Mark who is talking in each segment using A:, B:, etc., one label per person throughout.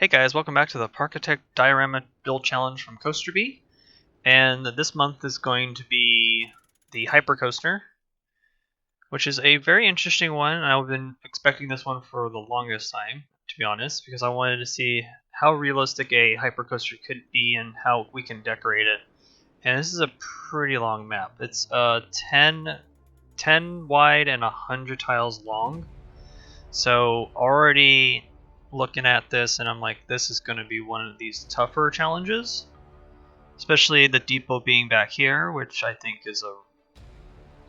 A: Hey guys, welcome back to the Parkitect diorama build challenge from Coaster Bee. And this month is going to be the Hypercoaster, which is a very interesting one. I've been expecting this one for the longest time, to be honest, because I wanted to see how realistic a hypercoaster could be and how we can decorate it. And this is a pretty long map. It's 10 wide and 100 tiles long. So already looking at this and I'm like, this is going to be one of these tougher challenges, especially the depot being back here, which I think is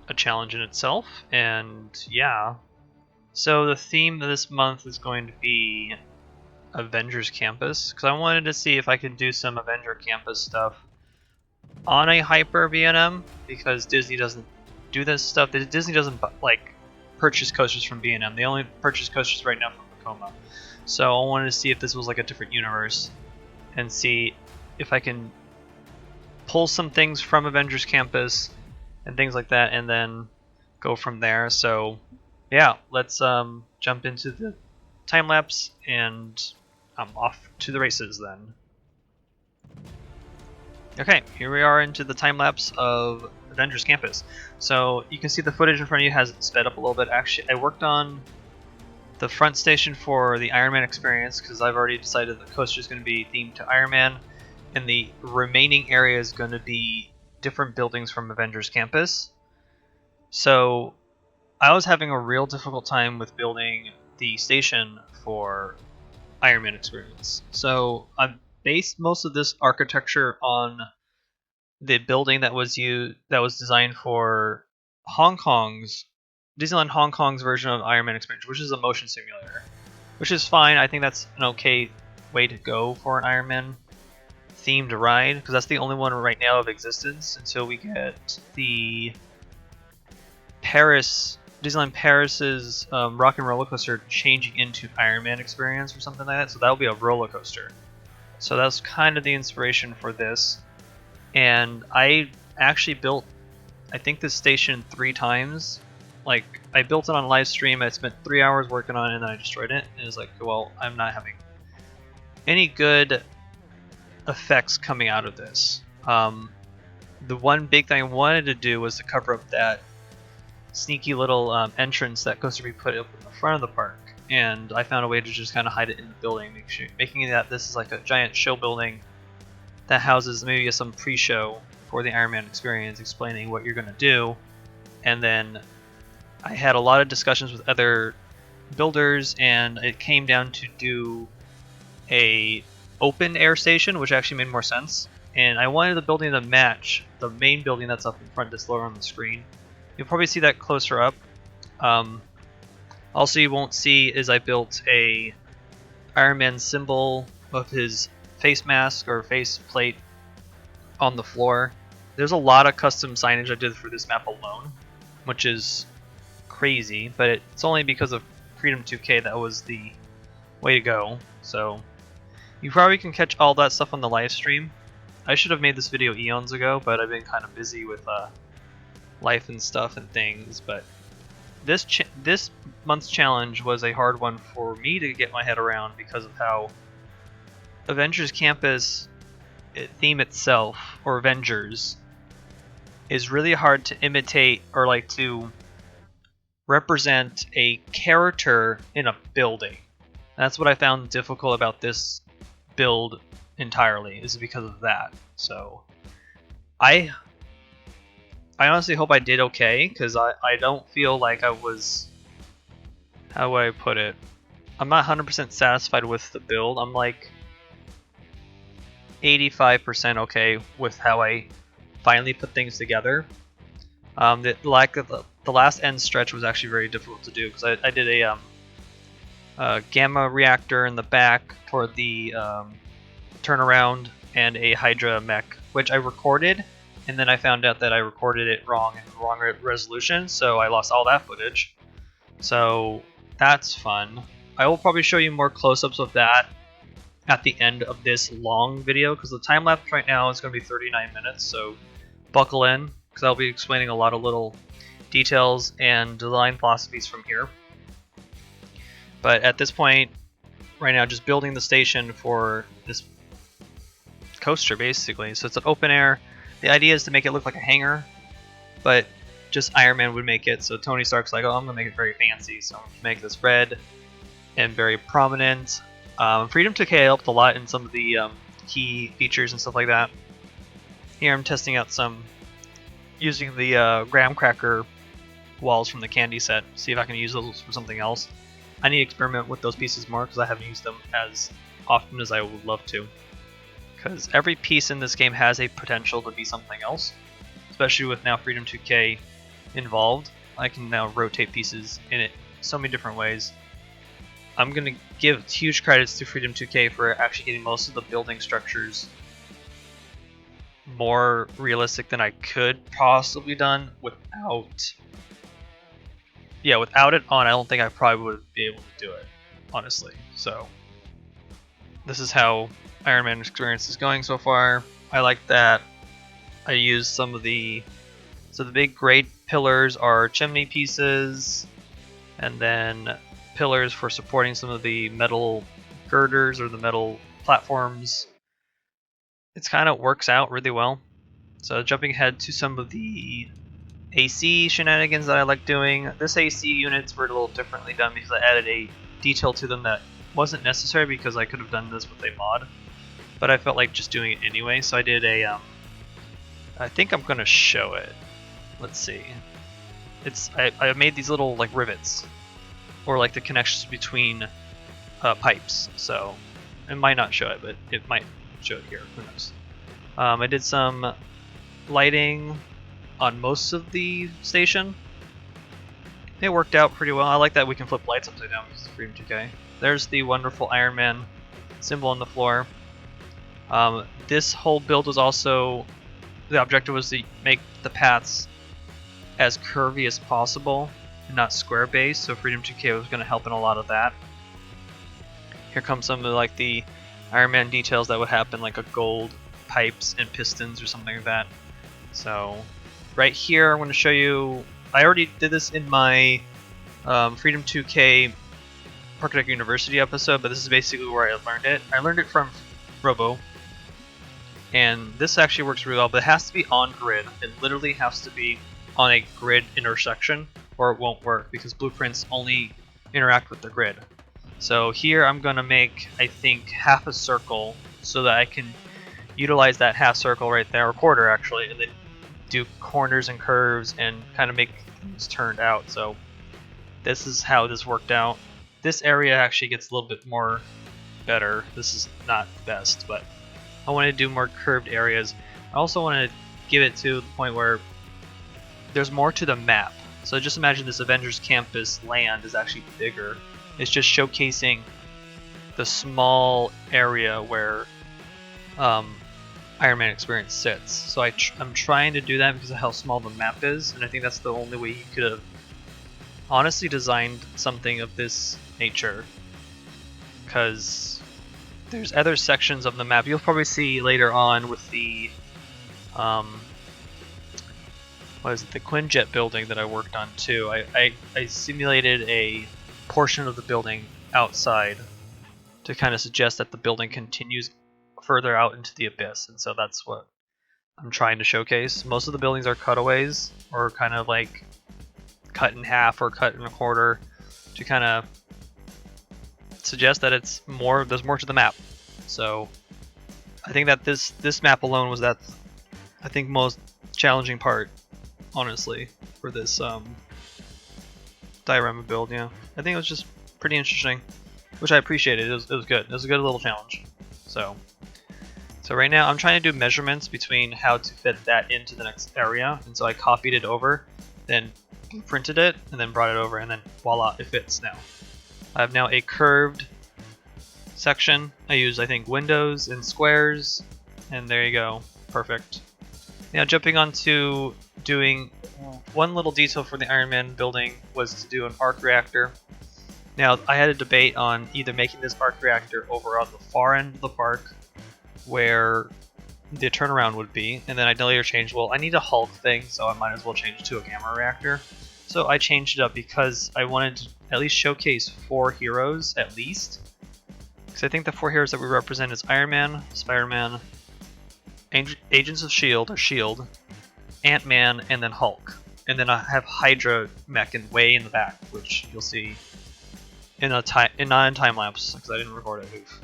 A: a challenge in itself. And yeah, so the theme of this month is going to be Avengers Campus, because I wanted to see if I could do some Avenger Campus stuff on a hyper B&M, because Disney doesn't do this stuff. Disney doesn't like purchase coasters from B&M. They only purchase coasters right now from Vekoma. So I wanted to see if this was like a different universe and see if I can pull some things from Avengers Campus and things like that and then go from there. So yeah, let's jump into the time lapse and I'm off to the races then. Okay, here we are into the time lapse of Avengers Campus. So you can see the footage in front of you has sped up a little bit. Actually, I worked on the front station for the Iron Man experience because I've already decided the coaster is going to be themed to Iron Man, and the remaining area is going to be different buildings from Avengers Campus. So I was having a real difficult time with building the station for Iron Man experience. So I've based most of this architecture on the building that was designed for Disneyland Hong Kong's version of Iron Man Experience, which is a motion simulator, which is fine. I think that's an okay way to go for an Iron Man themed ride, because that's the only one right now of existence until we get the Disneyland Paris's Rock and Roller Coaster changing into Iron Man Experience or something like that. So that'll be a roller coaster. So that's kind of the inspiration for this. And I actually built, I think, this station 3 times. Like, I built it on live stream, I spent 3 hours working on it, and then I destroyed it. And it was like, well, I'm not having any good effects coming out of this. The one big thing I wanted to do was to cover up that sneaky little entrance that Coaster Bee put up in the front of the park. And I found a way to just kind of hide it in the building, making that this is like a giant show building that houses maybe some pre-show for the Iron Man experience, explaining what you're going to do. And then I had a lot of discussions with other builders, and it came down to do a open air station, which actually made more sense. And I wanted the building to match the main building that's up in front, that's lower on the screen. You'll probably see that closer up. Also, you won't see is I built a Iron Man symbol of his face mask or face plate on the floor. There's a lot of custom signage I did for this map alone, which is crazy, but it's only because of Freedom 2K that was the way to go. So you probably can catch all that stuff on the live stream. I should have made this video eons ago, but I've been kind of busy with life and stuff and things. But this month's challenge was a hard one for me to get my head around because of how Avengers Campus theme itself, or Avengers, is really hard to imitate or like to represent a character in a building. That's what I found difficult about this build entirely, is because of that. So I honestly hope I did okay, because I don't feel like I was, how would I put it, I'm not 100% satisfied with the build. I'm like 85% okay with how I finally put things together. The last end stretch was actually very difficult to do, because I did a gamma reactor in the back for the turnaround and a Hydra mech, which I recorded, and then I found out that I recorded it wrong in the wrong resolution, so I lost all that footage. So that's fun. I will probably show you more close-ups of that at the end of this long video, because the time lapse right now is going to be 39 minutes, so buckle in, because I'll be explaining a lot of little details and design philosophies from here. But at this point, right now just building the station for this coaster, basically. So it's an open air. The idea is to make it look like a hangar, but just Iron Man would make it. So Tony Stark's like, oh, I'm gonna make it very fancy, so I'm gonna make this red and very prominent. Freedom 2K helped a lot in some of the key features and stuff like that. Here I'm testing out some using the graham cracker walls from the candy set, see if I can use those for something else. I need to experiment with those pieces more because I haven't used them as often as I would love to. Because every piece in this game has a potential to be something else, especially with now Freedom 2K involved. I can now rotate pieces in it so many different ways. I'm going to give huge credits to Freedom 2K for actually getting most of the building structures more realistic than I could possibly done without. Yeah, without it on, I don't think I probably would be able to do it, honestly. So this is how Iron Man experience is going so far. I like that I used some of the big grate pillars are chimney pieces, and then pillars for supporting some of the metal girders or the metal platforms. It's kind of works out really well. So jumping ahead to some of the AC shenanigans that I like doing. This AC units were a little differently done because I added a detail to them that wasn't necessary because I could have done this with a mod, but I felt like just doing it anyway. So I did a I think I'm gonna show it. Let's see. I made these little like rivets, or like the connections between pipes. So it might not show it, but it might show it here. Who knows? I did some lighting on most of the station. It worked out pretty well. I like that we can flip lights upside down because it's Freedom 2K. There's the wonderful Iron Man symbol on the floor. This whole build was also, the objective was to make the paths as curvy as possible and not square based, so Freedom 2K was going to help in a lot of that. Here comes some of like the Iron Man details that would happen, like a gold pipes and pistons or something like that. So right here I'm going to show you, I already did this in my Freedom 2K Parkitect University episode, but this is basically where I learned it. I learned it from Robo, and this actually works really well, but it has to be on grid. It literally has to be on a grid intersection or it won't work because blueprints only interact with the grid. So here I'm going to make, I think, half a circle so that I can utilize that half circle right there, or quarter actually, and then do corners and curves and kind of make things turned out. So this is how this worked out. This area actually gets a little bit more better. This is not the best, but I want to do more curved areas. I also want to give it to the point where there's more to the map. So just imagine this Avengers campus land is actually bigger. It's just showcasing the small area where Iron Man experience sits. So I'm trying to do that because of how small the map is, and I think that's the only way you could have honestly designed something of this nature, because there's other sections of the map you'll probably see later on with the what is it, the Quinjet building that I worked on too. I simulated a portion of the building outside to kind of suggest that the building continues further out into the abyss, and so that's what I'm trying to showcase. Most of the buildings are cutaways, or kind of like cut in half or cut in a quarter, to kind of suggest that it's more, there's more to the map. So I think that this map alone was that, I think, most challenging part, honestly, for this diorama build. Yeah, I think it was just pretty interesting, which I appreciated. It was good. It was a good little challenge. So right now I'm trying to do measurements between how to fit that into the next area, and so I copied it over, then printed it, and then brought it over, and then voila, it fits now. I have now a curved section. I use, I think, windows and squares, and there you go, perfect. Now jumping on to doing one little detail for the Iron Man building was to do an arc reactor. Now I had a debate on either making this arc reactor over on the far end of the park where the turnaround would be, and then I later changed, well, I need a Hulk thing, so I might as well change it to a gamma reactor. So I changed it up because I wanted to at least showcase 4 heroes at least, Because I think the 4 heroes that we represent is Iron Man, Spider-Man, Agents of S.H.I.E.L.D. or S.H.I.E.L.D., Ant-Man, and then Hulk. And then I have Hydra mech way in the back, which you'll see in a time lapse because I didn't record it. Oof.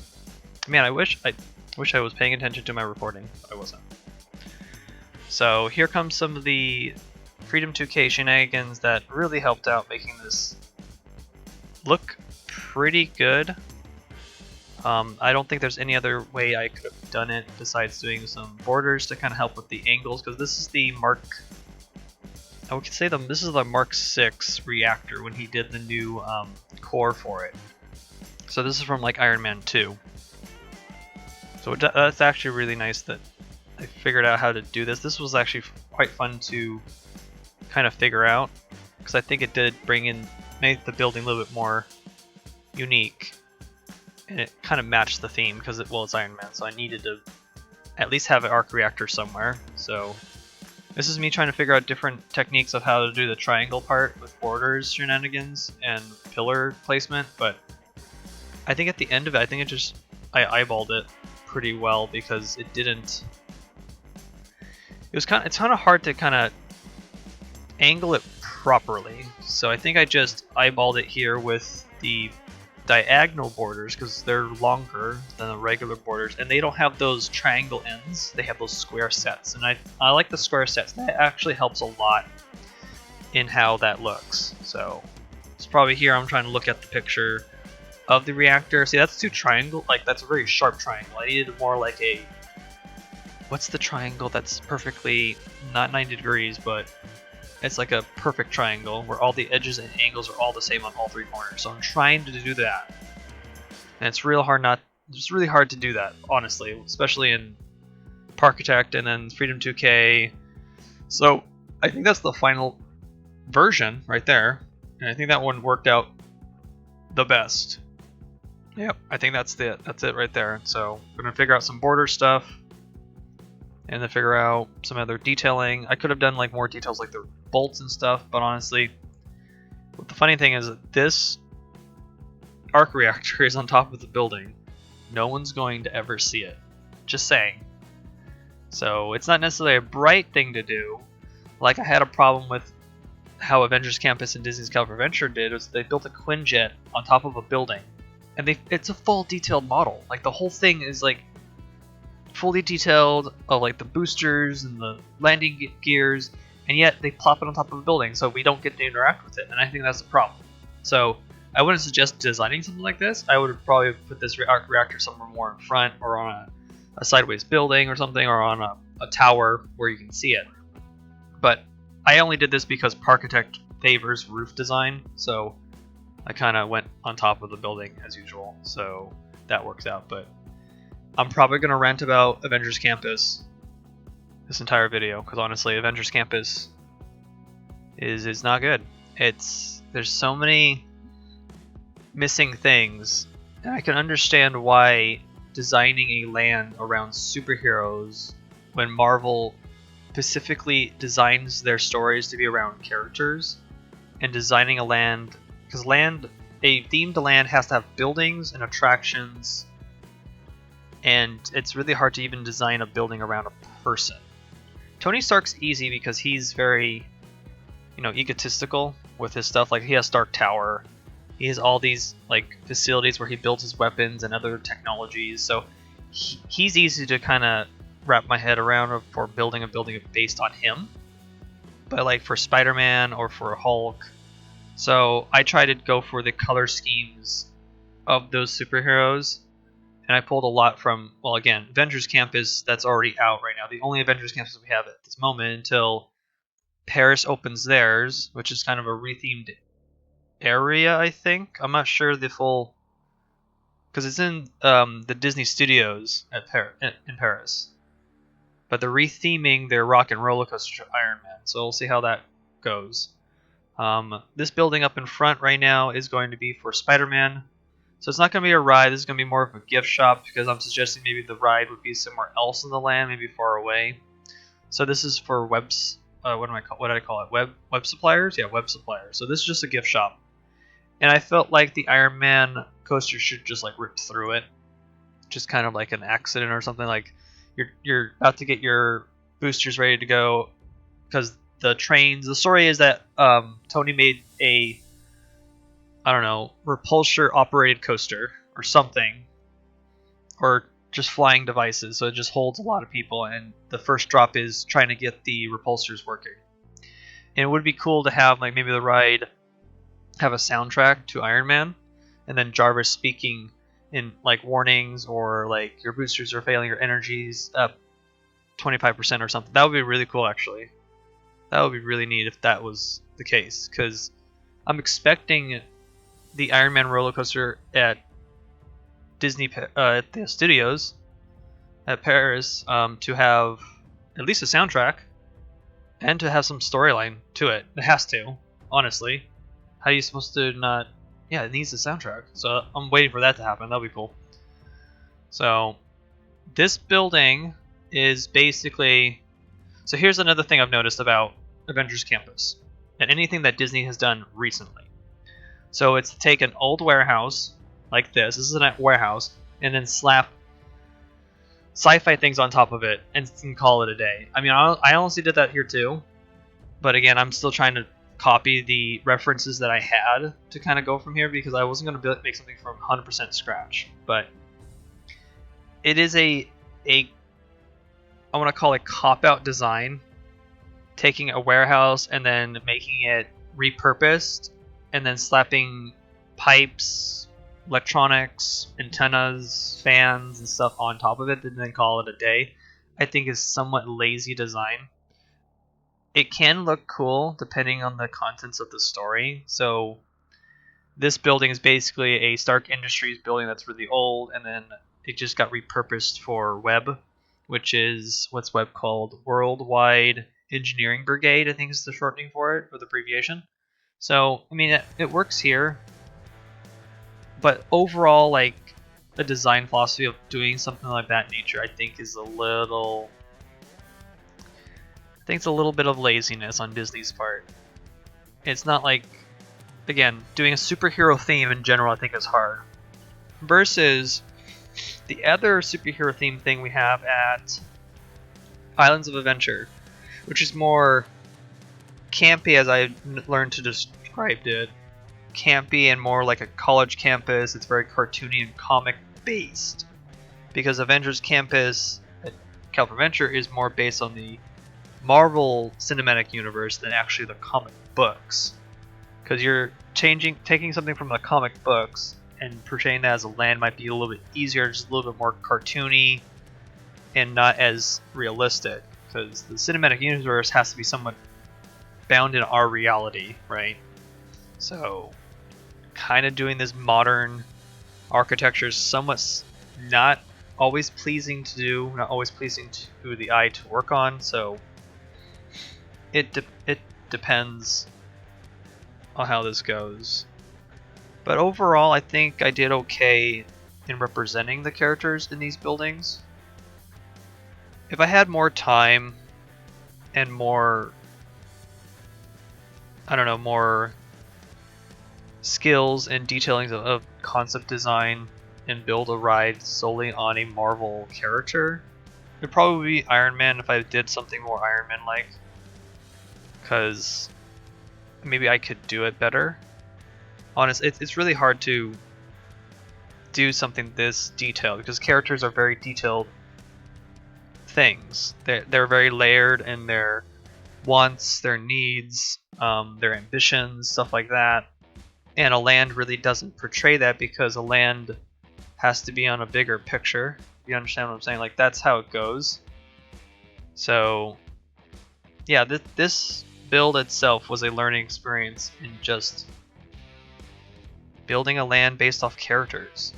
A: Man, I wish I was paying attention to my recording, but I wasn't. So here comes some of the Freedom 2K shenanigans that really helped out making this look pretty good. I don't think there's any other way I could have done it besides doing some borders to kind of help with the angles, because this is the this is the Mark 6 reactor when he did the new core for it. So this is from like Iron Man 2. So that's actually really nice that I figured out how to do this. This was actually quite fun to kind of figure out, because I think it did make the building a little bit more unique. And it kind of matched the theme because it's Iron Man, so I needed to at least have an arc reactor somewhere. So this is me trying to figure out different techniques of how to do the triangle part with borders shenanigans and pillar placement, but I think at the end of it, I eyeballed it pretty well because it's kind of hard to kind of angle it properly. So I think I just eyeballed it here with the diagonal borders because they're longer than the regular borders, and they don't have those triangle ends. They have those square sets, and I like the square sets. That actually helps a lot in how that looks. So it's probably here I'm trying to look at the picture of the reactor. See, that's two triangle, like that's a very sharp triangle. I needed more like a, what's the triangle that's perfectly not 90 degrees, but it's like a perfect triangle where all the edges and angles are all the same on all 3 corners. So I'm trying to do that, and it's really hard to do that, honestly, especially in Parkitect and then Freedom 2K. So I think that's the final version right there, and I think that one worked out the best. Yep, I think that's it right there. So we're gonna figure out some border stuff, and then figure out some other detailing. I could have done like more details like the bolts and stuff, but honestly, the funny thing is that this arc reactor is on top of the building. No one's going to ever see it. Just saying. So it's not necessarily a bright thing to do. Like I had a problem with how Avengers Campus and Disney's California Adventure did, was they built a Quinjet on top of a building. And it's a full detailed model. Like the whole thing is like fully detailed of like the boosters and the landing gears, and yet they plop it on top of a building so we don't get to interact with it, and I think that's a problem. So I wouldn't suggest designing something like this. I would probably put this arc reactor somewhere more in front, or on a sideways building or something, or on a tower where you can see it. But I only did this because Parkitect favors roof design, so I kind of went on top of the building as usual, so that works out. But I'm probably going to rant about Avengers Campus this entire video, because honestly, Avengers Campus is not good. There's so many missing things, and I can understand why designing a land around superheroes when Marvel specifically designs their stories to be around characters, and designing a land, because a themed land has to have buildings and attractions, and it's really hard to even design a building around a person. Tony Stark's easy because he's very, egotistical with his stuff. Like he has Stark Tower, he has all these like facilities where he builds his weapons and other technologies. So he's easy to kind of wrap my head around for building a building based on him. But like for Spider-Man or for Hulk, so I try to go for the color schemes of those superheroes. And I pulled a lot from, well, again, Avengers Campus, that's already out right now. The only Avengers Campus we have at this moment until Paris opens theirs, which is kind of a rethemed area, I think. I'm not sure the full, because it's in the Disney Studios in Paris. But they're retheming their Rock and Roller Coaster to Iron Man, so we'll see how that goes. This building up in front right now is going to be for Spider-Man. So it's not going to be a ride, this is going to be more of a gift shop, because I'm suggesting maybe the ride would be somewhere else in the land, maybe far away. So this is for what did I call it? Web suppliers? Yeah, web suppliers. So this is just a gift shop. And I felt like the Iron Man coaster should just like rip through it. just kind of like an accident or something. Like you're about to get your boosters ready to go because the trains. The story is that Tony made a, I don't know, repulsor operated coaster or something, or just flying devices. So it just holds a lot of people, and the first drop is trying to get the repulsors working. And it would be cool to have like maybe the ride have a soundtrack to Iron Man, and then Jarvis speaking in like warnings or like your boosters are failing, your energy's up 25% or something. That would be really cool, actually. That would be really neat if that was the case, because I'm expecting the Iron Man roller coaster at Disney at the studios at Paris to have at least a soundtrack and to have some storyline to it. It has to, honestly. How are you supposed to not? Yeah, it needs a soundtrack. So I'm waiting for that to happen. That'll be cool. So this building is basically. So here's another thing I've noticed about Avengers Campus and anything that Disney has done recently. So it's to take an old warehouse like this. This is a warehouse, and then slap sci-fi things on top of it and call it a day. I mean, I honestly did that here too, but again, I'm still trying to copy the references that I had to kind of go from here because I wasn't going to make something from 100% scratch. But it is I want to call it cop-out design, taking a warehouse and then making it repurposed and then slapping pipes, electronics, antennas, fans, and stuff on top of it and then call it a day, I think is somewhat lazy design. It can look cool depending on the contents of the story. So this building is basically a Stark Industries building that's really old, and then it just got repurposed for Web, which is what's Web called? Worldwide Engineering Brigade, I think is the shortening for it, or the abbreviation. So, I mean, it works here, but overall, like, the design philosophy of doing something like that nature, I think is a little bit of laziness on Disney's part. It's not like, again, doing a superhero theme in general I think is hard. Versus the other superhero theme thing we have at Islands of Adventure, which is more campy as I learned to describe it. Campy and more like a college campus. It's very cartoony and comic based. Because Avengers Campus at California Adventure is more based on the Marvel Cinematic Universe than actually the comic books. Because you're taking something from the comic books and portraying that as a land might be a little bit easier, just a little bit more cartoony and not as realistic. Because the cinematic universe has to be somewhat bound in our reality, right? So, kind of doing this modern architecture is somewhat not always pleasing to do, not always pleasing to the eye to work on. So, it depends on how this goes. But overall, I think I did okay in representing the characters in these buildings. If I had more time and more, I don't know, more skills and detailings of concept design and build a ride solely on a Marvel character, it'd probably be Iron Man if I did something more Iron Man-like. Because maybe I could do it better. Honestly, it's really hard to do something this detailed because characters are very detailed things. They're very layered in their wants, their needs, their ambitions, stuff like that. And a land really doesn't portray that because a land has to be on a bigger picture. You understand what I'm saying? Like, that's how it goes. So, yeah, this build itself was a learning experience in just building a land based off characters,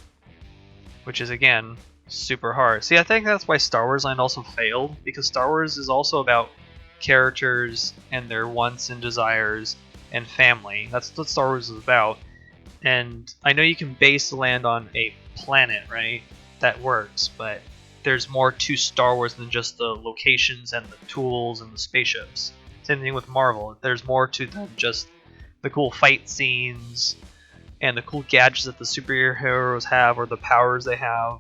A: which is, again, super hard. See, I think that's why Star Wars Land also failed, because Star Wars is also about characters and their wants and desires and family. That's what Star Wars is about. And I know you can base the land on a planet, right? That works, but there's more to Star Wars than just the locations and the tools and the spaceships. Same thing with Marvel. There's more to than just the cool fight scenes and the cool gadgets that the superheroes have or the powers they have.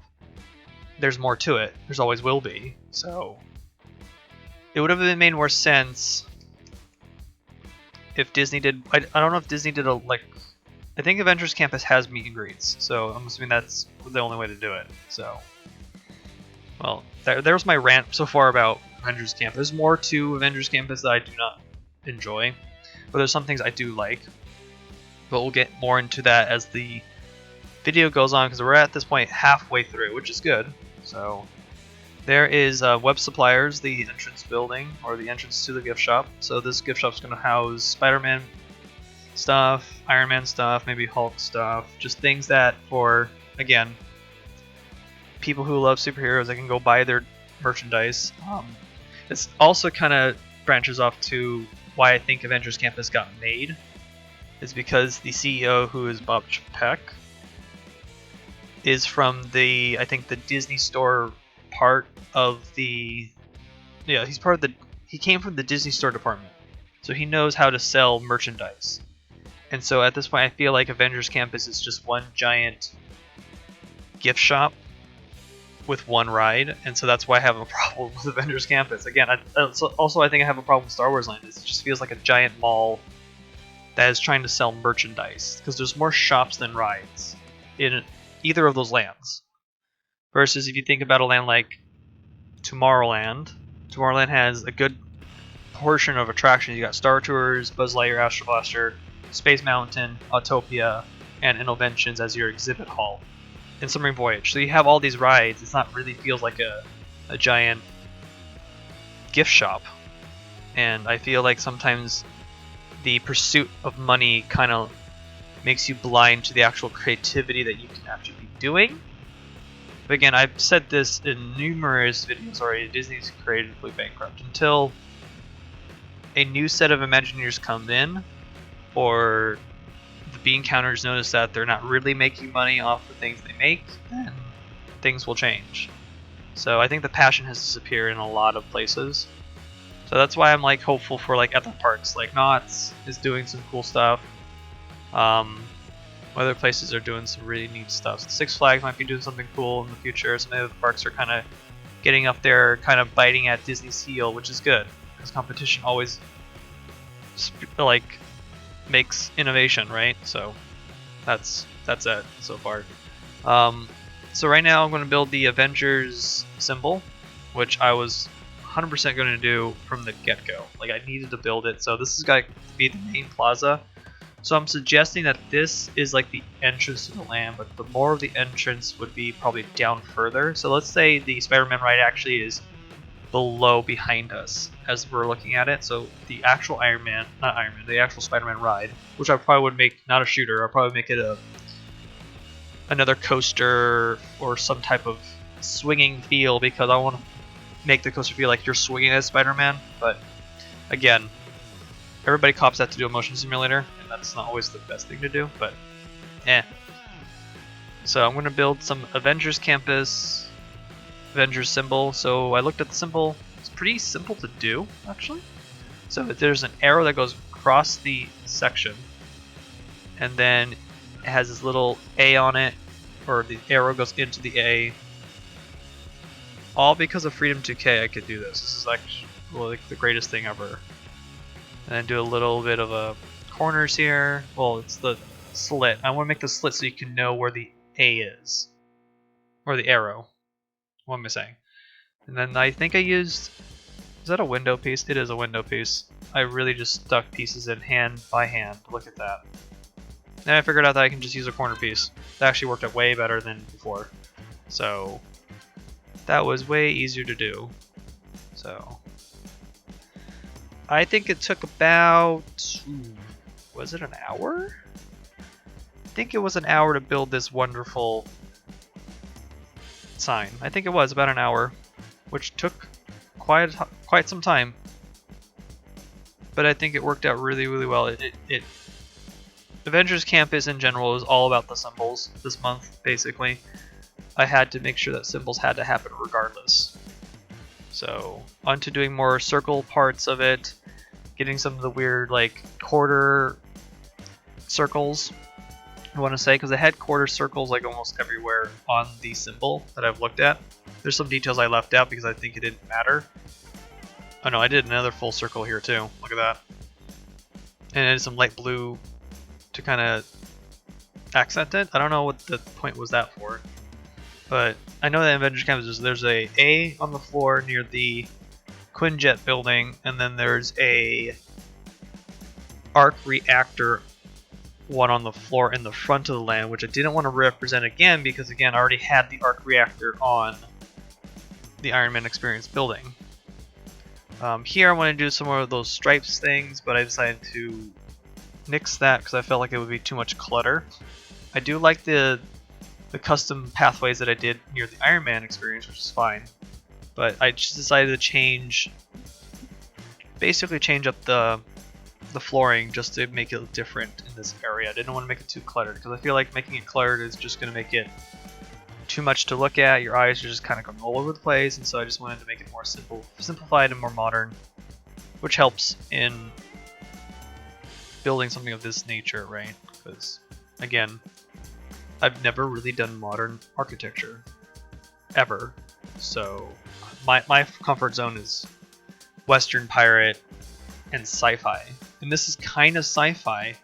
A: there's more to it. There's always will be. So it would have made more sense if Disney did. I don't know if Disney did a like. I think Avengers Campus has meet and greets, so I'm assuming that's the only way to do it. So, well, there's my rant so far about Avengers Campus. There's more to Avengers Campus that I do not enjoy, but there's some things I do like. But we'll get more into that as the video goes on, because we're at this point halfway through, which is good. So there is Web Suppliers, the entrance building, or the entrance to the gift shop. So this gift shop is going to house Spider-Man stuff, Iron Man stuff, maybe Hulk stuff, just things that for, again, people who love superheroes, they can go buy their merchandise. This also kind of branches off to why I think Avengers Campus got made, is because the CEO, who is Bob Chapek, is from the, I think, the Disney Store part of the, yeah, he's part of the, he came from the Disney Store department, so he knows how to sell merchandise. And so at this point, I feel like Avengers Campus is just one giant gift shop with one ride, and so that's why I have a problem with Avengers Campus. Again, also I think I have a problem with Star Wars Land. It just feels like a giant mall that is trying to sell merchandise, because there's more shops than rides in either of those lands. Versus if you think about a land like Tomorrowland, Tomorrowland has a good portion of attractions. You got Star Tours, Buzz Lightyear, Astro Blaster, Space Mountain, Autopia, and Innoventions as your exhibit hall in Submarine Voyage. So you have all these rides. It's not really feels like a giant gift shop. And I feel like sometimes the pursuit of money kind of makes you blind to the actual creativity that you can actually be doing. But again, I've said this in numerous videos already, Disney's creatively bankrupt. Until a new set of Imagineers come in, or the bean counters notice that they're not really making money off the things they make, then things will change. So I think the passion has disappeared in a lot of places. So that's why I'm like hopeful for like at the parks. Like Knott's is doing some cool stuff. Other places are doing some really neat stuff. Six Flags might be doing something cool in the future. Some of the parks are kind of getting up there, kind of biting at Disney's heel, which is good, because competition always like makes innovation, right? So that's it so far. So right now I'm going to build the Avengers symbol, which I was 100% going to do from the get-go. Like, I needed to build it, so this is going to be the main plaza. So I'm suggesting that this is like the entrance to the land, but the more of the entrance would be probably down further. So let's say the Spider-Man ride actually is below behind us as we're looking at it. So the actual the actual Spider-Man ride, which I probably would make not a shooter, I'll probably make it another coaster or some type of swinging feel, because I want to make the coaster feel like you're swinging as Spider-Man. But again, everybody cops that to do a motion simulator, and that's not always the best thing to do, but So I'm going to build some Avengers Campus, Avengers symbol. So I looked at the symbol. It's pretty simple to do, actually. So there's an arrow that goes across the section, and then it has this little A on it, or the arrow goes into the A. All because of Freedom 2K I could do this. This is actually like the greatest thing ever. And then do a little bit of a corners here. Well, it's the slit. I want to make the slit so you can know where the A is. Or the arrow. What am I saying? And then I think I used... Is that a window piece? It is a window piece. I really just stuck pieces in hand by hand. Look at that. Then I figured out that I can just use a corner piece. That actually worked out way better than before. So that was way easier to do. So I think it took about, was it an hour? I think it was an hour to build this wonderful sign. I think it was about an hour, which took quite some time. But I think it worked out really, really well. Avengers Campus in general is all about the symbols this month, basically. I had to make sure that symbols had to happen regardless. So, on to doing more circle parts of it, getting some of the weird, like, quarter circles, I want to say, because I had quarter circles, like, almost everywhere on the symbol that I've looked at. There's some details I left out because I think it didn't matter. Oh no, I did another full circle here too. Look at that. And I did some light blue to kind of accent it. I don't know what the point was that for. But I know that Avengers Campus, there's a A on the floor near the Quinjet building, and then there's a arc reactor one on the floor in the front of the land, which I didn't want to represent again because, again, I already had the arc reactor on the Iron Man Experience building. Here I want to do some more of those stripes things, but I decided to nix that because I felt like it would be too much clutter. I do like the custom pathways that I did near the Iron Man Experience, which is fine. But I just decided to basically change up the flooring just to make it different in this area. I didn't want to make it too cluttered because I feel like making it cluttered is just going to make it too much to look at. Your eyes are just kind of going all over the place, and so I just wanted to make it more simplified and more modern, which helps in building something of this nature, right? Because, again, I've never really done modern architecture, ever. So my comfort zone is Western pirate and sci-fi, and this is kind of sci-fi,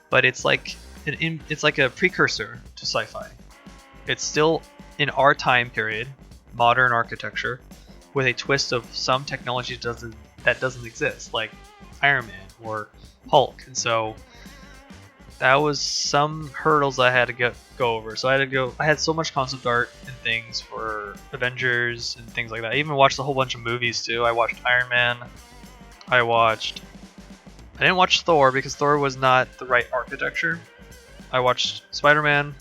A: but it's like a precursor to sci-fi. It's still in our time period, modern architecture, with a twist of some technology that doesn't exist, like Iron Man or Hulk, and so that was some hurdles I had to go over. So I had so much concept art and things for Avengers and things like that. I even watched a whole bunch of movies too. I watched Iron Man. I didn't watch Thor because Thor was not the right architecture. I watched Spider-Man.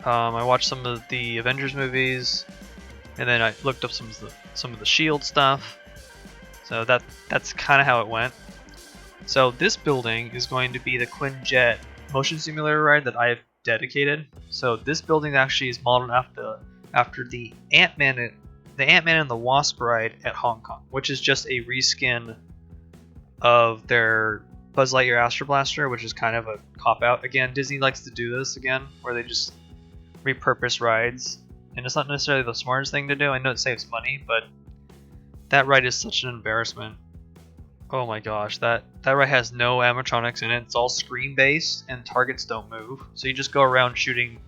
A: I watched some of the Avengers movies, and then I looked up some of the Shield stuff. So that's kind of how it went. So this building is going to be the Quinjet motion simulator ride that I've dedicated. So this building actually is modeled after the Ant-Man and the Wasp ride at Hong Kong, which is just a reskin of their Buzz Lightyear Astro Blaster, which is kind of a cop-out. Again, Disney likes to do this again, where they just repurpose rides, and it's not necessarily the smartest thing to do. I know it saves money, but that ride is such an embarrassment. Oh my gosh, that ride has no animatronics in it. It's all screen-based, and targets don't move. So you just go around shooting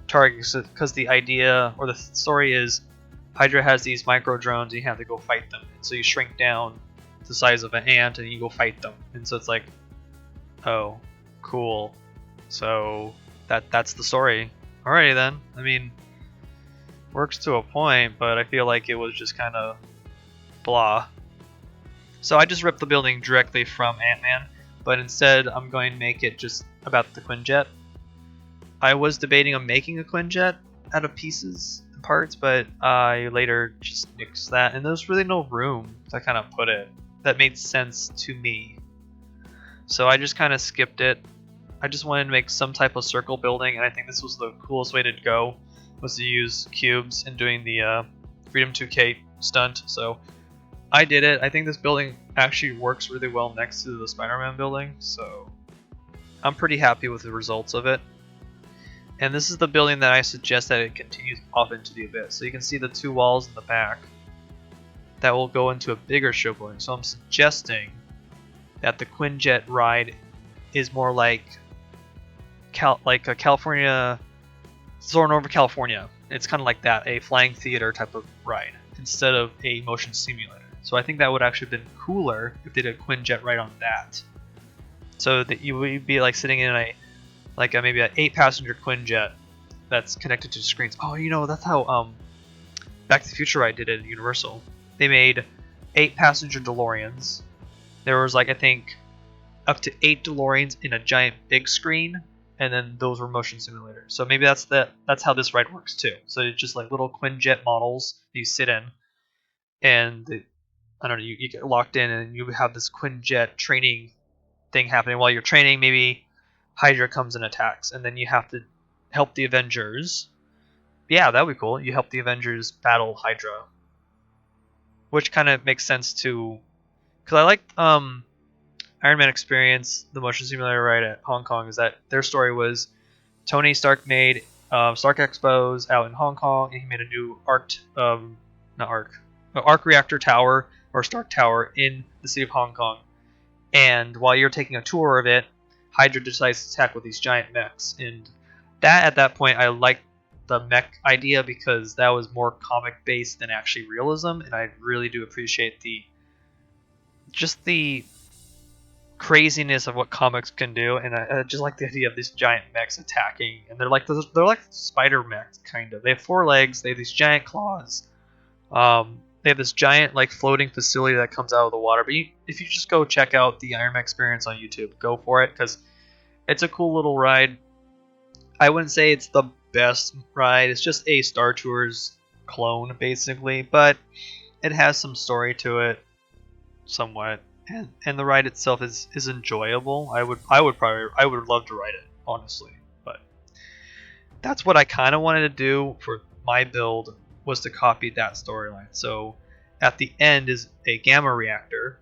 A: targets, because the idea, or the story is, Hydra has these micro drones, and you have to go fight them. And so you shrink down to the size of an ant, and you go fight them. And so it's like, oh, cool. So that's the story. Alrighty then. I mean, works to a point, but I feel like it was just kind of blah. So I just ripped the building directly from Ant-Man, but instead I'm going to make it just about the Quinjet. I was debating on making a Quinjet out of pieces and parts, but I later just nixed that, and there's really no room to kind of put it that made sense to me. So I just kind of skipped it. I just wanted to make some type of circle building, and I think this was the coolest way to go, was to use cubes in doing the Freedom 2K stunt. So I did it. I think this building actually works really well next to the Spider-Man building, so I'm pretty happy with the results of it. And this is the building that I suggest that it continues off into the abyss. So you can see the two walls in the back that will go into a bigger show building. So I'm suggesting that the Quinjet ride is more like a California, Soarin' over California. It's kind of like that, a flying theater type of ride instead of a motion simulator. So I think that would actually have been cooler if they did a Quinjet ride on that. So that you would be like sitting in maybe an 8-passenger Quinjet that's connected to screens. Oh, you know, that's how Back to the Future ride did it at Universal. They made 8-passenger DeLoreans. There was I think up to 8 DeLoreans in a giant big screen, and then those were motion simulators. So maybe that's how this ride works too. So it's just like little Quinjet models that you sit in, and I don't know, you get locked in, and you have this Quinjet training thing happening. While you're training, maybe Hydra comes and attacks, and then you have to help the Avengers. Yeah, that would be cool. You help the Avengers battle Hydra, which kind of makes sense too, because I liked Iron Man Experience, the motion simulator ride at Hong Kong, is that their story was Tony Stark made Stark Expos out in Hong Kong, and he made a new arc reactor tower or Stark Tower in the city of Hong Kong. And while you're taking a tour of it, Hydra decides to attack with these giant mechs. And at that point, I liked the mech idea because that was more comic based than actually realism, and I really do appreciate the craziness of what comics can do, and I just like the idea of these giant mechs attacking, and they're like spider mechs kind of. They have 4 legs, they have these giant claws. They have this giant like floating facility that comes out of the water. But if you just go check out the Iron Man experience on YouTube, go for it because it's a cool little ride. I wouldn't say it's the best ride. It's just a Star Tours clone basically, but it has some story to it, somewhat. And the ride itself is enjoyable. I would love to ride it, honestly. But that's what I kind of wanted to do for my build, was to copy that storyline. So at the end is a gamma reactor,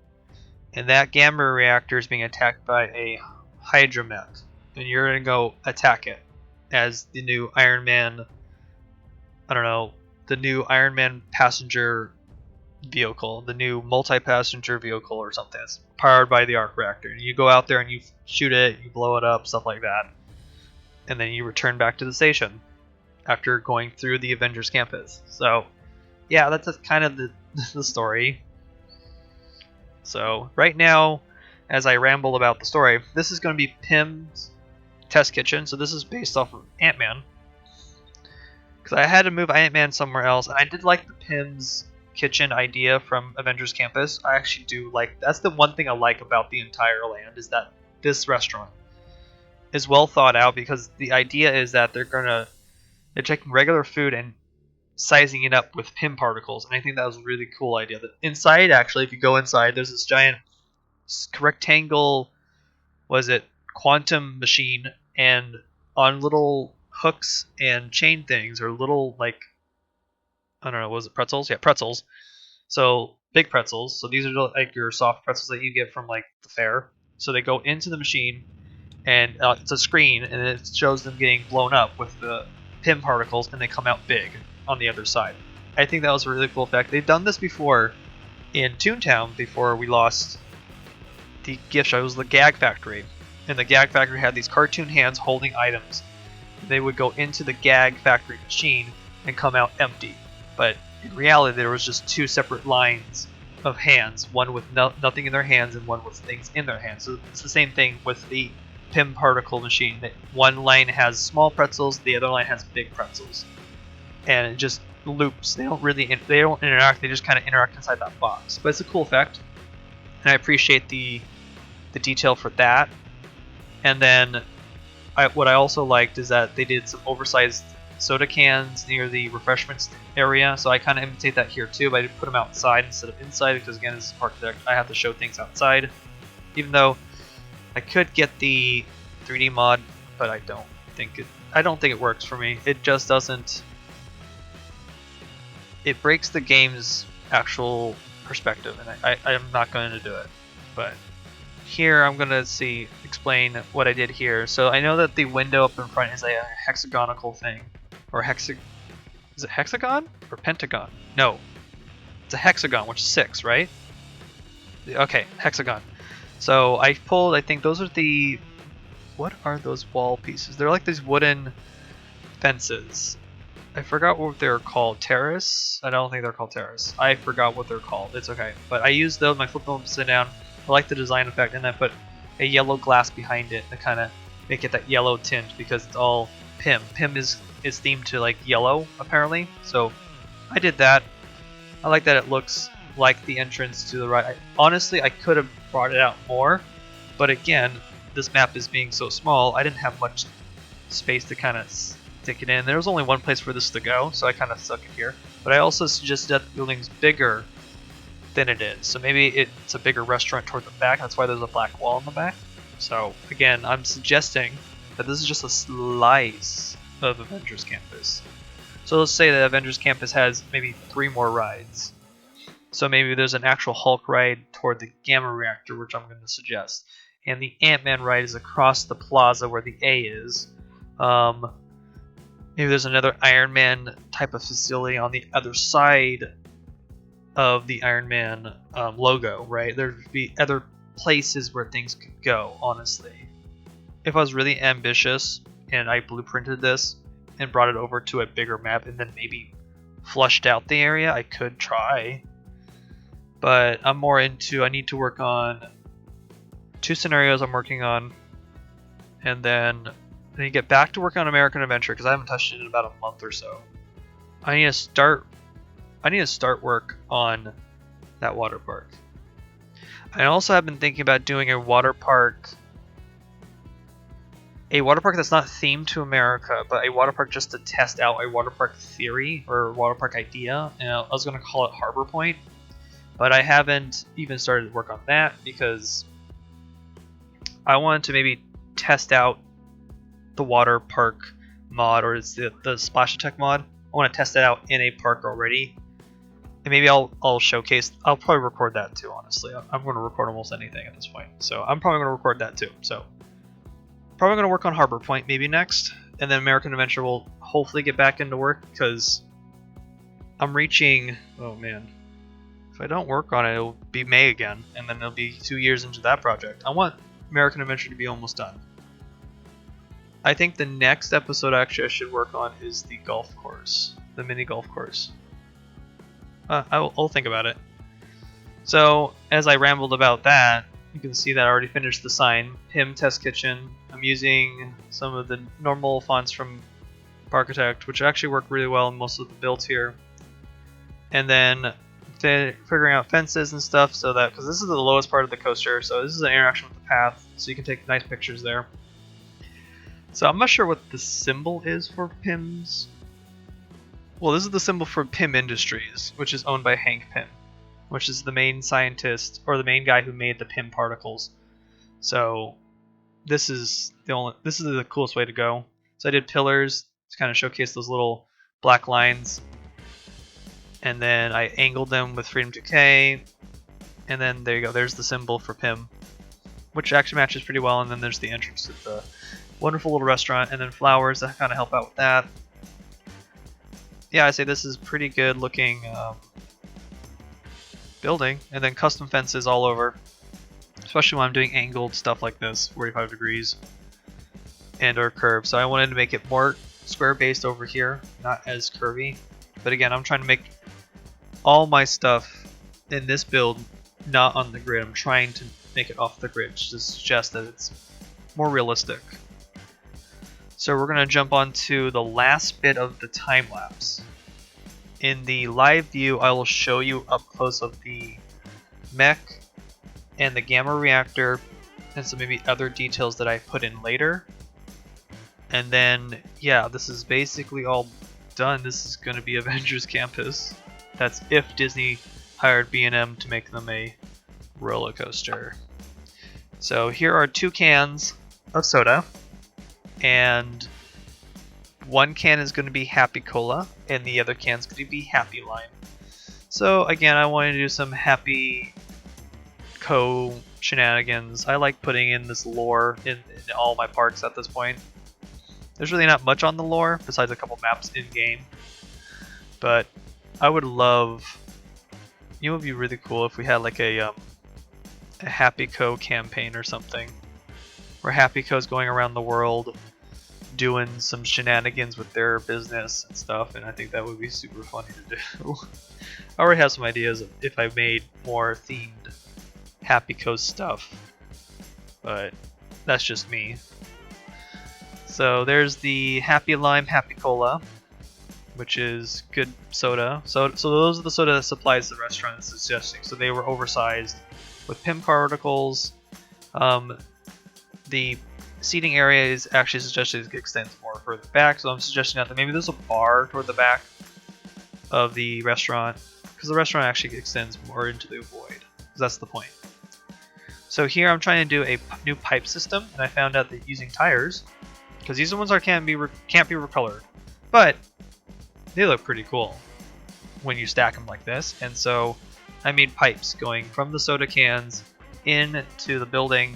A: and that gamma reactor is being attacked by a Hydra mech, and you're gonna go attack it as the new Iron Man. I don't know, the new Iron Man passenger vehicle, the new multi-passenger vehicle or something. It's powered by the arc reactor. And you go out there and you shoot it, you blow it up, stuff like that, and then you return back to the station after going through the Avengers campus. So yeah, that's kind of the story. So right now, as I ramble about the story, this is going to be Pym's test kitchen. So this is based off of Ant-Man, because I had to move Ant-Man somewhere else, and I did like the Pym's kitchen idea from Avengers Campus. I actually do like, that's the one thing I like about the entire land, is that this restaurant is well thought out, because the idea is that they're taking regular food and sizing it up with Pym particles, and I think that was a really cool idea. That inside, actually, if you go inside, there's this giant rectangle, quantum machine, and on little hooks and chain things, or little, like, I don't know, was it pretzels? Yeah, pretzels. So big pretzels. So these are like your soft pretzels that you get from like the fair. So they go into the machine, and it's a screen, and it shows them getting blown up with the Pym particles, and they come out big on the other side. I think that was a really cool effect. They've done this before in Toontown before we lost the gift shop. It was the Gag Factory, and the Gag Factory had these cartoon hands holding items. They would go into the Gag Factory machine and come out empty. But in reality, there was just 2 separate lines of hands, one with nothing in their hands and one with things in their hands. So it's the same thing with the Pym particle machine. That one line has small pretzels, the other line has big pretzels, and it just loops. They don't interact. They just kind of interact inside that box. But it's a cool effect, and I appreciate the detail for that. And then what I also liked is that they did some oversized soda cans near the refreshments area, so I kind of imitate that here too, but I did put them outside instead of inside, because again, this is Parkitect. I have to show things outside, even though I could get the 3D mod, but I don't think it works for me. It just doesn't. It breaks the game's actual perspective, and I'm not going to do it. But here I'm going to explain what I did here. So I know that the window up in front is a hexagonal thing. Or is it hexagon or pentagon? No, it's a hexagon, which is 6, right? Okay, hexagon. So I pulled, I think those are what are those wall pieces? They're like these wooden fences. I forgot what they're called. Terrace? I don't think they're called terrace. I forgot what they're called. It's okay. But I used those, I flipped them upside down. I like the design effect, and then I put a yellow glass behind it to kind of make it that yellow tint, because it's all Pym. Pym is themed to like yellow, apparently. So I did that. I like that it looks like the entrance to the right. Honestly, I could have brought it out more, but again, this map is being so small, I didn't have much space to kind of stick it in. There was only one place for this to go, so I kind of stuck it here. But I also suggested that the building's bigger than it is. So maybe it's a bigger restaurant toward the back. That's why there's a black wall in the back. So again, I'm suggesting that this is just a slice of Avengers Campus. So let's say that Avengers Campus has maybe 3 more rides. So maybe there's an actual Hulk ride toward the Gamma Reactor, which I'm going to suggest. And the Ant-Man ride is across the plaza where the A is. maybe there's another Iron Man type of facility on the other side of the Iron Man logo, right? There'd be other places where things could go, honestly. If I was really ambitious and I blueprinted this and brought it over to a bigger map and then maybe flushed out the area, I could try. But I'm more into, I need to work on 2 scenarios I'm working on, and then I need to get back to work on American Adventure because I haven't touched it in about a month or so. I need to start work on that water park. I also have been thinking about doing a water park that's not themed to America, but a water park just to test out a water park theory or water park idea. And I was going to call it Harbor Point, but I haven't even started to work on that because I wanted to maybe test out the water park mod, or it's the Splash Attack mod. I want to test it out in a park already, and maybe I'll showcase. I'll probably record that too. Honestly, I'm going to record almost anything at this point, so I'm probably going to record that too. So probably going to work on Harbor Point maybe next, and then American Adventure will hopefully get back into work because I'm reaching. Oh man, if I don't work on it, it'll be May again, and then it'll be 2 years into that project. I want American Adventure to be almost done. I think the next episode actually I should work on is the golf course, the mini golf course. I'll think about it. So as I rambled about that, you can see that I already finished the sign, PIM Test Kitchen. I'm using some of the normal fonts from Parkitect, which actually work really well in most of the builds here. And then figuring out fences and stuff, so that, because this is the lowest part of the coaster, so this is an interaction with the path, so you can take nice pictures there. So I'm not sure what the symbol is for PIMs. Well, this is the symbol for PIM Industries, which is owned by Hank Pym, which is the main scientist, or the main guy who made the PIM particles. So this is the coolest way to go. So I did pillars to kind of showcase those little black lines, and then I angled them with Freedom 2K, and then there you go, there's the symbol for PIM, which actually matches pretty well. And then there's the entrance to the wonderful little restaurant, and then flowers that kind of help out with that. Yeah, I say this is pretty good looking building, and then custom fences all over, especially when I'm doing angled stuff like this, 45 degrees and or curved. So I wanted to make it more square based over here, not as curvy. But again, I'm trying to make all my stuff in this build not on the grid. I'm trying to make it off the grid to suggest that it's more realistic. So we're going to jump on to the last bit of the time lapse. In the live view, I will show you up close of the mech and the gamma reactor and some maybe other details that I put in later. And then, yeah, this is basically all done. This is going to be Avengers Campus. That's if Disney hired B&M to make them a roller coaster. So here are 2 cans of soda, and one can is going to be Happy Cola, and the other can is going to be Happy Lime. So again, I wanted to do some Happy Co shenanigans. I like putting in this lore in all my parks at this point. There's really not much on the lore besides a couple maps in game, but I would love, it would be really cool if we had like a Happy Co campaign or something, where Happy Co is going around the world doing some shenanigans with their business and stuff, and I think that would be super funny to do. I already have some ideas of if I made more themed Happy Co stuff, but that's just me. So there's the Happy Lime, Happy Cola, which is good soda. So those are the soda supplies the restaurant is suggesting. So they were oversized with PIM particles. The seating area is actually suggested to extend more further back, so I'm suggesting that maybe there's a bar toward the back of the restaurant, because the restaurant actually extends more into the void, because that's the point. So here I'm trying to do a new pipe system, and I found out that using tires, because these are ones that can't be recolored, but they look pretty cool when you stack them like this. And so I made pipes going from the soda cans into the building,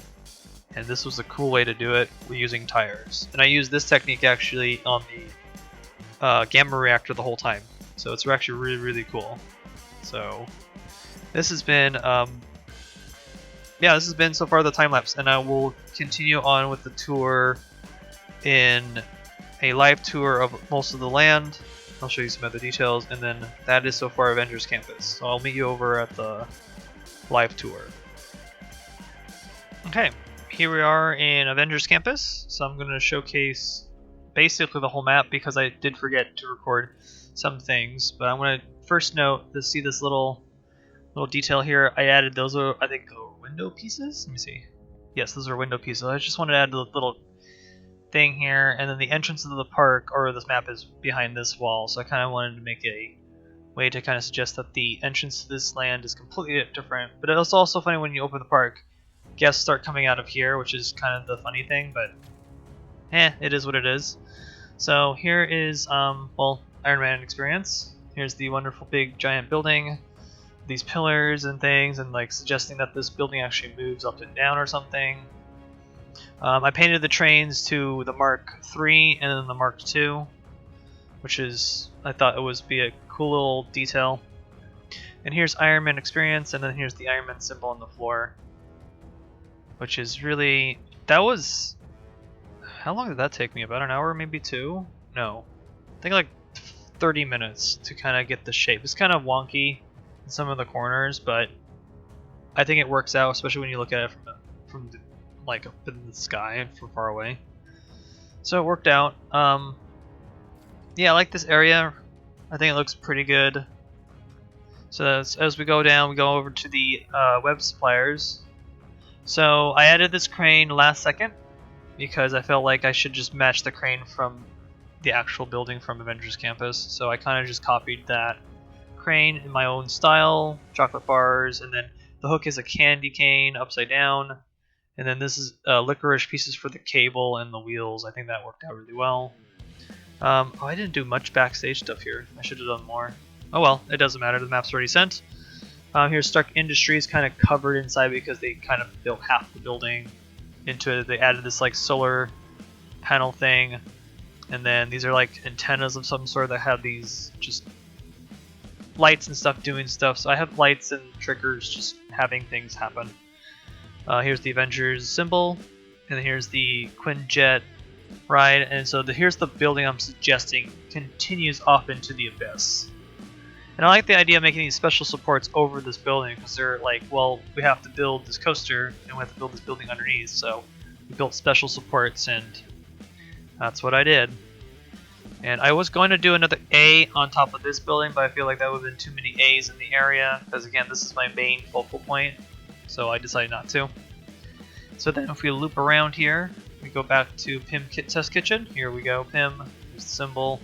A: and this was a cool way to do it using tires. And I used this technique actually on the gamma reactor the whole time. So it's actually really, really cool. So this has been, yeah, this has been so far the time lapse, and I will continue on with the tour in a live tour of most of the land. I'll show you some other details, and then that is so far Avengers Campus. So I'll meet you over at the live tour. Okay, here we are in Avengers Campus. So I'm going to showcase basically the whole map because I did forget to record some things. But I'm going to first note to see this little detail here. I added those are, I think, window pieces. Let me see. Yes, those are window pieces. I just wanted to add a little thing here, and then the entrance of the park or this map is behind this wall. So I kind of wanted to make a way to kind of suggest that the entrance to this land is completely different. But it's also funny when you open the park, guests start coming out of here, which is kind of the funny thing. But it is what it is. So here is well, Iron Man experience. Here's the wonderful big giant building, these pillars and things, and like suggesting that this building actually moves up and down or something. I painted the trains to the Mark III and then the Mark II, which is, I thought it was be a cool little detail. And here's Iron Man experience, and then here's the Iron Man symbol on the floor, which is really, that was, how long did that take me? About an hour, maybe 2? No, I think like 30 minutes to kind of get the shape. It's kind of wonky in some of the corners, but I think it works out, especially when you look at it from the, like up in the sky from far away. So it worked out. Yeah, I like this area. I think it looks pretty good. So as we go down, we go over to the web suppliers. So I added this crane last second because I felt like I should just match the crane from the actual building from Avengers Campus. So I kind of just copied that crane in my own style, chocolate bars, and then the hook is a candy cane upside down. And then this is licorice pieces for the cable and the wheels. I think that worked out really well. Oh, I didn't do much backstage stuff here. I should have done more. Oh well, it doesn't matter. The map's already sent. Here's Stark Industries, kind of covered inside because they kind of built half the building into it. They added this like solar panel thing. And then these are like antennas of some sort that have these just lights and stuff doing stuff. So I have lights and triggers just having things happen. Here's the Avengers symbol, and then here's the Quinjet ride, and so here's the building I'm suggesting continues off into the abyss. And I like the idea of making these special supports over this building because they're like, well, we have to build this coaster and we have to build this building underneath, so we built special supports, and that's what I did. And I was going to do another A on top of this building, but I feel like that would have been too many A's in the area because again, this is my main focal point. So I decided not to. So then if we loop around here, we go back to PIM Kit Test Kitchen. Here we go, PIM, there's the symbol.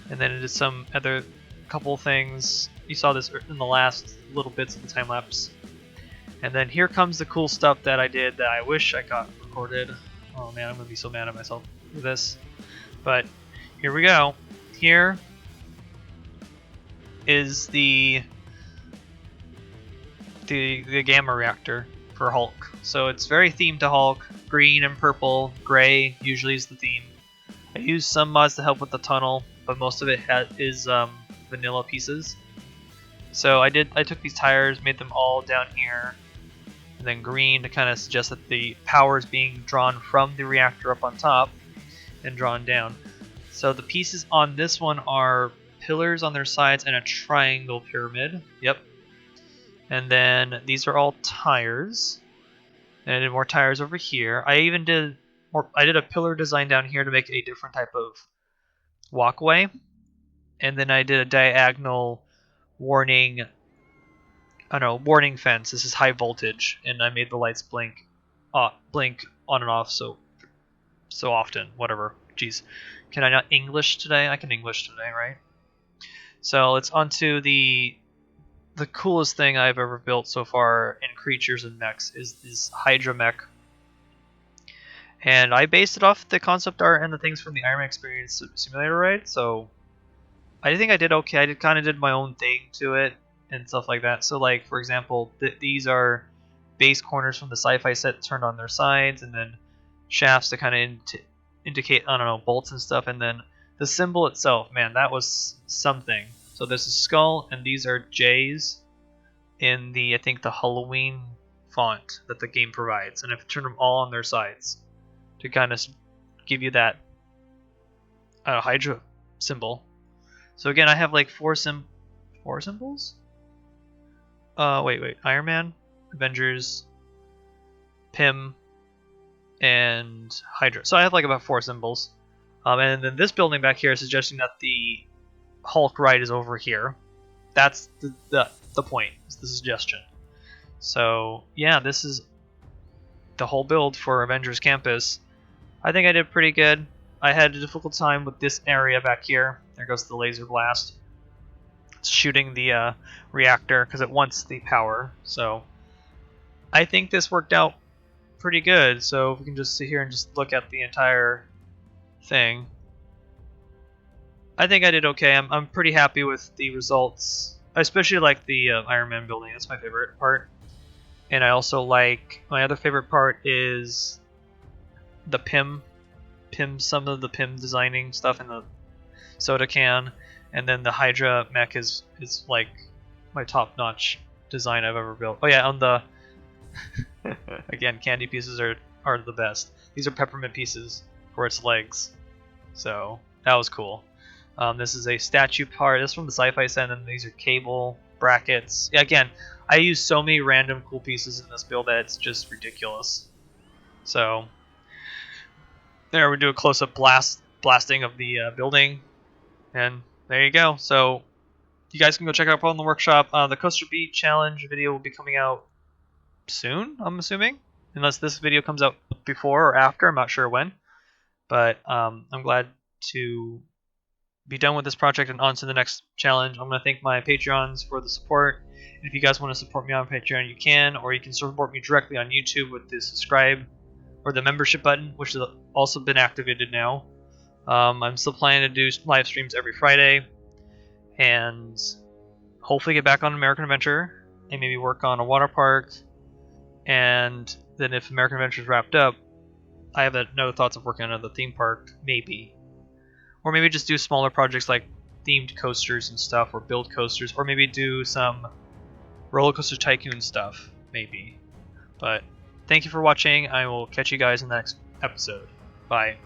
A: And then it is some other couple things. You saw this in the last little bits of the time lapse. And then here comes the cool stuff that I did that I wish I got recorded. Oh man, I'm gonna be so mad at myself for this. But here we go. Here is the gamma reactor for Hulk. So it's very themed to Hulk. Green and purple, gray usually is the theme. I used some mods to help with the tunnel, but most of it is vanilla pieces. So I took these tires, made them all down here, and then green to kind of suggest that the power is being drawn from the reactor up on top and drawn down. So the pieces on this one are pillars on their sides and a triangle pyramid. Yep. And then these are all tires. And I did more tires over here. I even did I did a pillar design down here to make a different type of walkway. And then I did a diagonal warning fence. This is high voltage, and I made the lights blink on and off so often. Whatever. Jeez. Can I not English today? I can English today, right? So it's onto the coolest thing I've ever built so far in creatures and mechs is Hydra mech. And I based it off the concept art and the things from the Iron Man Experience Simulator, right? So I think I did okay. I kind of did my own thing to it and stuff like that. So like, for example, these are base corners from the sci-fi set turned on their sides, and then shafts to kind of indicate, I don't know, bolts and stuff, and then the symbol itself, man, that was something. So there's a skull, and these are J's in the, I think, the Halloween font that the game provides. And I've turned them all on their sides to kind of give you that Hydra symbol. So again, I have like four symbols? Wait. Iron Man, Avengers, Pym, and Hydra. So I have like about 4 symbols. And then this building back here is suggesting that the Hulk ride is over here. That's the point, is the suggestion. So yeah, this is the whole build for Avengers Campus. I think I did pretty good. I had a difficult time with this area back here. There goes the laser blast. It's shooting the reactor because it wants the power. So I think this worked out pretty good. So if we can just sit here and just look at the entire thing, I think I did okay. I'm pretty happy with the results. I especially like the Iron Man building. That's my favorite part. And I also like, my other favorite part is the Pym, some of the Pym designing stuff in the soda can. And then the Hydra mech is like my top-notch design I've ever built. Oh yeah, on the again, candy pieces are the best. These are peppermint pieces for its legs. So that was cool. This is a statue part. This is from the Sci-Fi set, and these are cable brackets. Yeah, again, I use so many random cool pieces in this build that it's just ridiculous. So there, we do a close-up blasting of the building, and there you go. So you guys can go check out on the workshop. The Coaster Beat Challenge video will be coming out soon, I'm assuming, unless this video comes out before or after. I'm not sure when, but I'm glad to be done with this project and on to the next challenge. I'm going to thank my Patreons for the support. And if you guys want to support me on Patreon, you can, or you can support me directly on YouTube with the subscribe or the membership button, which has also been activated now. I'm still planning to do live streams every Friday, and hopefully get back on American Adventure and maybe work on a water park. And then if American Adventure is wrapped up, I have no thoughts of working on another theme park, maybe. Or maybe just do smaller projects like themed coasters and stuff, or build coasters, or maybe do some Roller Coaster Tycoon stuff, maybe. But thank you for watching. I will catch you guys in the next episode. Bye.